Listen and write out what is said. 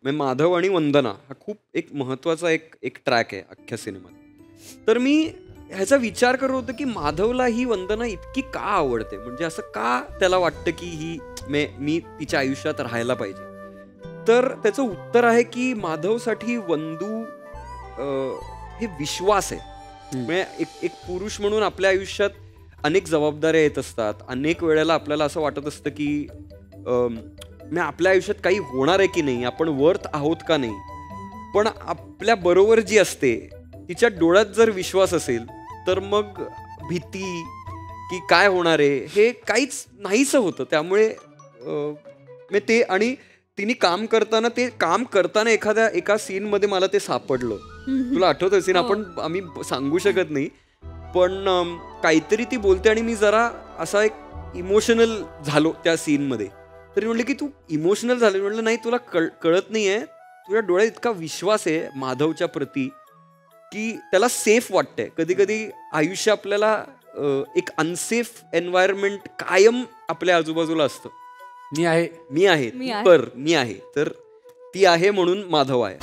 म्हणजे माधव आणि वंदना हा खूप एक महत्वाचा एक ट्रॅक आहे अख्ख्या सिनेमात. तर मी ह्याचा विचार करत होतो की माधवला ही वंदना इतकी का आवडते, म्हणजे असं का त्याला वाटतं की ही मी तिच्या आयुष्यात राहायला पाहिजे. तर त्याचं उत्तर आहे की माधवसाठी वंदू हे विश्वास आहे. म्हणजे एक पुरुष म्हणून आपल्या आयुष्यात अनेक जबाबदाऱ्या येत असतात. अनेक वेळेला आपल्याला असं वाटत असतं की आपल्या आयुष्यात काही होणार आहे की नाही, आपण वर्थ आहोत का नाही. पण आपल्या बरोबर जी असते तिच्या डोळ्यात जर विश्वास असेल तर मग भीती की काय होणार आहे हे काहीच नाहीसं होतं. त्यामुळे ते आणि तिने काम करताना एका सीन मध्ये मला ते सापडलं. तुला आठवतं सीन, आम्ही सांगू शकत नाही, पण काहीतरी ती बोलते आणि मी जरा असा एक इमोशनल झालो त्या सीन मध्ये. तरी म्हणले की तू इमोशनल झाले. म्हणलं नाही, तुला कळत नाहीये, तुझ्या डोळ्यात इतका विश्वास आहे माधवच्या प्रती की त्याला सेफ वाटतंय. कधी कधी आयुष्य आपल्याला एक अनसेफ एन्व्हायरमेंट कायम आपल्या आजूबाजूला असतं. मी आहे तर ती आहे म्हणून माधव आहे.